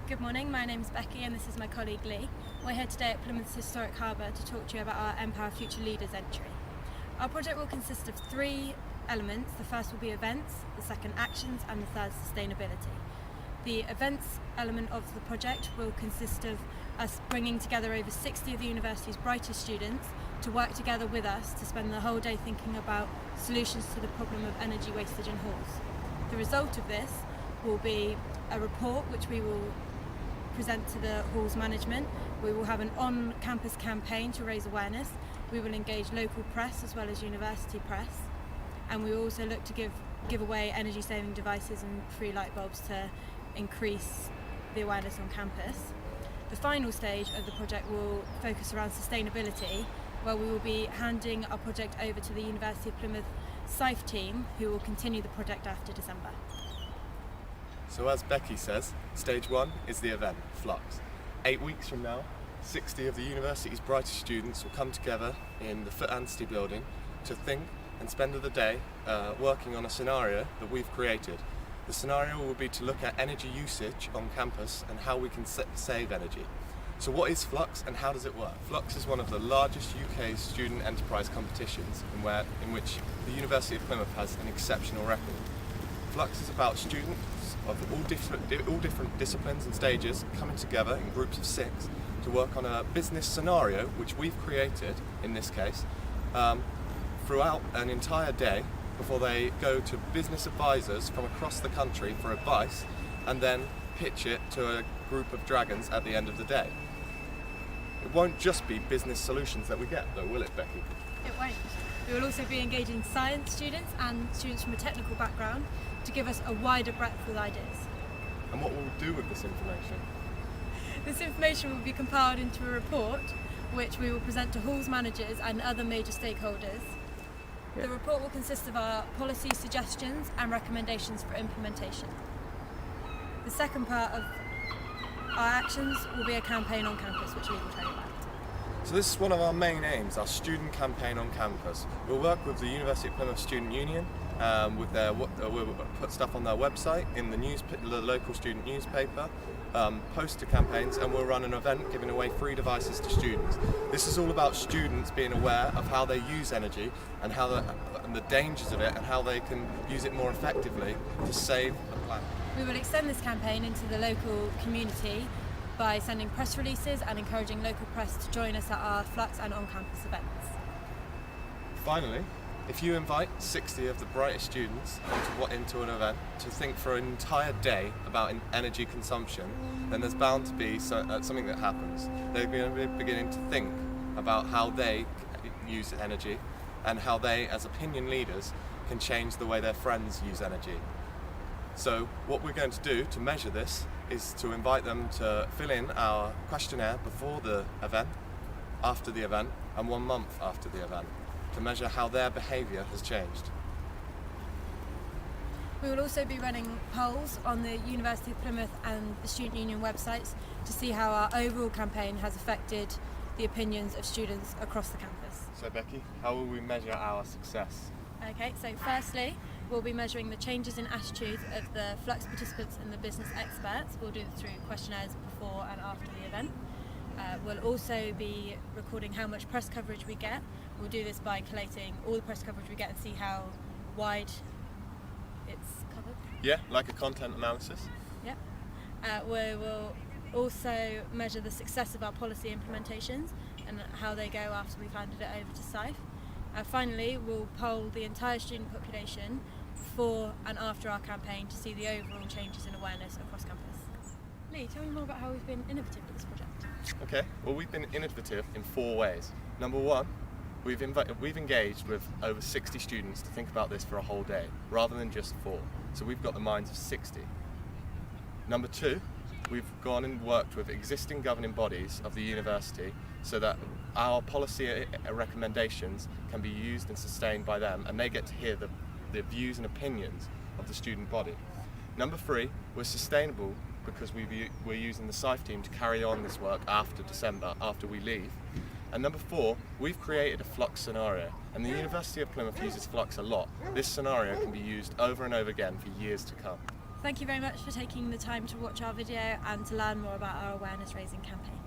Good morning, my name is Becky and this is my colleague Lee. We're here today at Plymouth's Historic Harbour to talk to you about our Empower Future Leaders entry. Our project will consist of 3 elements. The first will be events, the second actions and the third sustainability. The events element of the project will consist of us bringing together over 60 of the university's brightest students to work together with us to spend the whole day thinking about solutions to the problem of energy wastage in halls. The result of this will be a report which we will present to the hall's management. We will have an on-campus campaign to raise awareness. We will engage local press as well as university press, and we will also look to give away energy saving devices and free light bulbs to increase the awareness on campus. The final stage of the project will focus around sustainability, where we will be handing our project over to the University of Plymouth SIFE team, who will continue the project after December. So as Becky says, stage 1 is the event, Flux. 8 weeks from now, 60 of the university's brightest students will come together in the Foot building to think and spend the day working on a scenario that we've created. The scenario will be to look at energy usage on campus and how we can save energy. So what is Flux and how does it work? Flux is one of the largest UK student enterprise competitions in which the University of Plymouth has an exceptional record. Flux is about students of all different disciplines and stages coming together in groups of 6 to work on a business scenario which we've created, in this case, throughout an entire day before they go to business advisors from across the country for advice and then pitch it to a group of dragons at the end of the day. It won't just be business solutions that we get though, will it, Becky? It won't. We will also be engaging science students and students from a technical background to give us a wider breadth of ideas. And what will we do with this information? This information will be compiled into a report which we will present to halls managers and other major stakeholders. Yeah. The report will consist of our policy suggestions and recommendations for implementation. The second part of our actions will be a campaign on campus, which Lee will tell you about. So this is one of our main aims, our student campaign on campus. We'll work with the University of Plymouth Student Union we'll put stuff on their website, in the local student newspaper, poster campaigns, and we'll run an event giving away free devices to students. This is all about students being aware of how they use energy and the dangers of it and how they can use it more effectively to save the planet. We will extend this campaign into the local community by sending press releases and encouraging local press to join us at our Flux and on-campus events. Finally, if you invite 60 of the brightest students into an event to think for an entire day about energy consumption, then there's bound to be something that happens. They're going to be beginning to think about how they use energy and how they, as opinion leaders, can change the way their friends use energy. So what we're going to do to measure this is to invite them to fill in our questionnaire before the event, after the event, and 1 month after the event, to measure how their behaviour has changed. We will also be running polls on the University of Plymouth and the Student Union websites to see how our overall campaign has affected the opinions of students across the campus. So Becky, how will we measure our success? Okay, so firstly, we'll be measuring the changes in attitudes of the Flux participants and the business experts. We'll do it through questionnaires before and after the event. We'll also be recording how much press coverage we get. We'll do this by collating all the press coverage we get and see how wide it's covered. Yeah, like a content analysis. Yeah. We will also measure the success of our policy implementations and how they go after we've handed it over to SIFE. Finally, we'll poll the entire student population before and after our campaign to see the overall changes in awareness across campus. Lee, tell me more about how we've been innovative with this project. Okay, well we've been innovative in 4 ways. Number 1, we've engaged with over 60 students to think about this for a whole day, rather than just 4. So we've got the minds of 60. Number 2, we've gone and worked with existing governing bodies of the university so that our policy recommendations can be used and sustained by them, and they get to hear the views and opinions of the student body. Number 3, we're sustainable because we're using the SIFE team to carry on this work after December, after we leave. And number 4, we've created a Flux scenario, and the University of Plymouth uses Flux a lot. This scenario can be used over and over again for years to come. Thank you very much for taking the time to watch our video and to learn more about our awareness raising campaign.